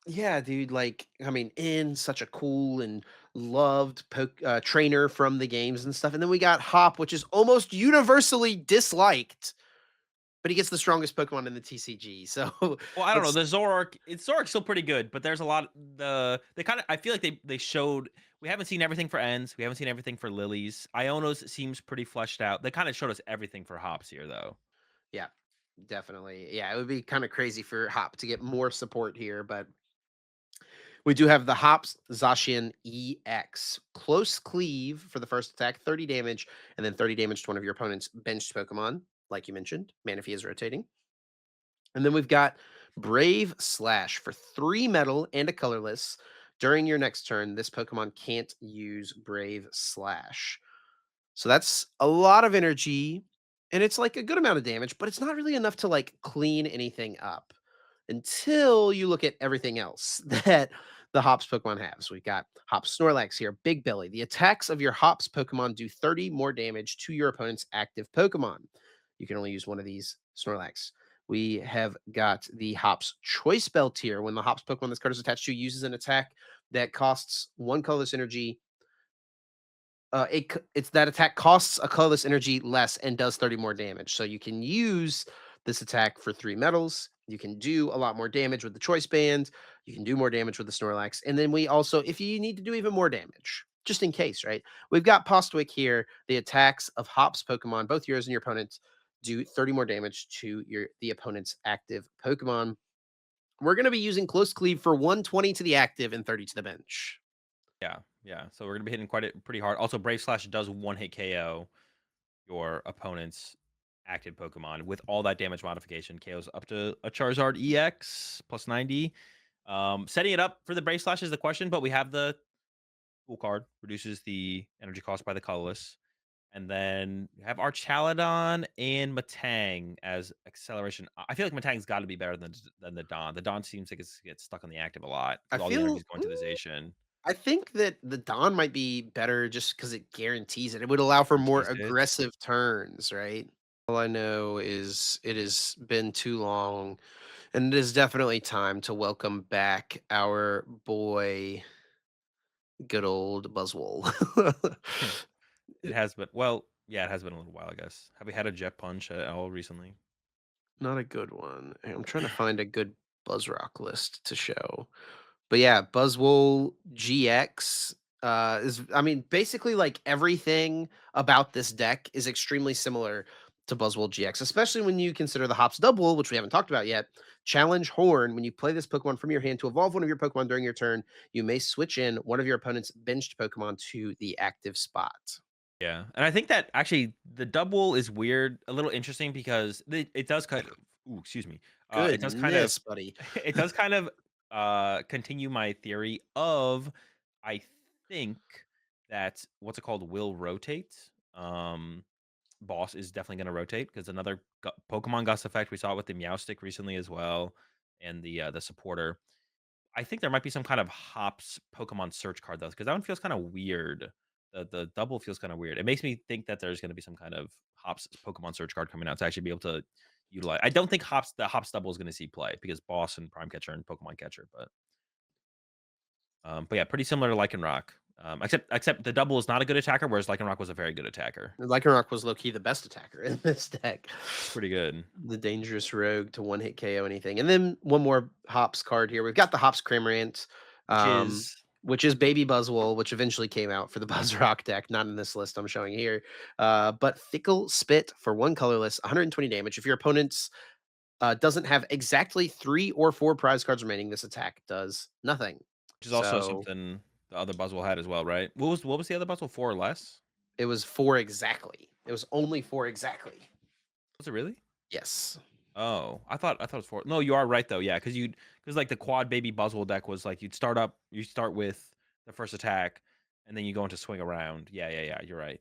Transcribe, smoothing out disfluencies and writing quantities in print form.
Yeah, dude. Like, I mean, in such a cool and loved trainer from the games and stuff. And then we got Hop, which is almost universally disliked, but he gets the strongest Pokemon in the TCG. So Well, I don't know. let's, The Zoroark's still pretty good, but there's a lot. They kind of I feel like they showed we haven't seen everything for Ends. We haven't seen everything for Lilies. Iono's seems pretty fleshed out. They kind of showed us everything for Hops here, though. yeah, definitely. Yeah, it would be kind of crazy for Hop to get more support here, but we do have the Hops Zacian EX. Close cleave for the first attack, 30 damage, and then 30 damage to one of your opponent's benched Pokemon, like you mentioned. Manaphy is rotating. And then we've got Brave Slash for 3 metal and a colorless. During your next turn, this Pokemon can't use Brave Slash. So that's a lot of energy, and it's like a good amount of damage, but it's not really enough to like clean anything up until you look at everything else that the Hops Pokemon have. So we've got Hops Snorlax here, Big Belly. The attacks of your Hops Pokemon do 30 more damage to your opponent's active Pokemon. You can only use one of these Snorlax. We have got the Hops Choice Belt here. When the Hops Pokemon this card is attached to uses an attack that costs one colorless energy, it's that attack costs a colorless energy less and does 30 more damage. So you can use this attack for 3 metals. You can do a lot more damage with the choice band. You can do more damage with the Snorlax. And then we also, if you need to do even more damage, just in case, right? We've got Postwick here. The attacks of Hop's Pokemon, both yours and your opponent's, do 30 more damage to the opponent's active Pokemon. We're going to be using Close Cleave for 120 to the active and 30 to the bench. Yeah, yeah. So we're gonna be hitting pretty hard. Also, Brave Slash does one hit KO your opponent's active Pokemon with all that damage modification. KO's up to a Charizard EX plus 90. Setting it up for the Brave Slash is the question, but we have the cool card, reduces the energy cost by the colorless. And then we have our Chaladon and Matang as acceleration. I feel like Matang's got to be better than the Don. The Don seems like it gets stuck on the active a lot I because all the energy feel is going to the Zacian. I think that the Dawn might be better just because it guarantees it. It would allow for more Guarantees it. aggressive turns, right? All I know is it has been too long, and it is definitely time to welcome back our boy, good old Buzzwole. It has been well, yeah, it has been a little while, I guess. Have we had a Jet Punch at all recently? Not a good one. I'm trying to find a good Buzzrock list to show. But yeah, Buzzwole GX is, I mean, basically like everything about this deck is extremely similar to Buzzwole GX, especially when you consider the Hops Double, which we haven't talked about yet. Challenge Horn. When you play this Pokemon from your hand to evolve one of your Pokemon during your turn, you may switch in one of your opponent's benched Pokemon to the active spot. Yeah, and I think that actually the double is weird, a little interesting because it does kind of ooh, excuse me. It does kind of Goodness, buddy. it does kind of continue my theory of I think that what's it called will rotate. Boss is definitely going to rotate because another Pokemon Gust effect we saw it with the Meowstic recently as well, and the supporter. I think there might be some kind of hops Pokemon search card though, because that one feels kind of weird. The double feels kind of weird. It makes me think that there's going to be some kind of hops Pokemon search card coming out to actually be able to utilize. I don't think hops double is going to see play because boss and prime catcher and Pokemon catcher, but yeah, pretty similar to Lycanroc. Except the double is not a good attacker, whereas Lycanroc was a very good attacker. Lycanroc was low key the best attacker in this deck. It's pretty good. The dangerous rogue to one hit KO anything. And then one more hops card here. We've got the hops Cramorant, Which um, is which is Baby Buzzwole, which eventually came out for the Buzzrock deck, not in this list I'm showing here. But Fickle Spit for one colorless, 120 damage. If your opponent's doesn't have exactly 3 or 4 prize cards remaining, this attack does nothing. which is also So something the other Buzzwole had as well, right? What was the other Buzzwole? 4 or less? it was 4 exactly. It was only 4 exactly. Was it really? Yes. Oh, I thought it was 4. No, you are right though. Yeah, because like the quad baby Buzzwole deck was like you start with the first attack, and then you go into swing around. Yeah, yeah, yeah. You're right.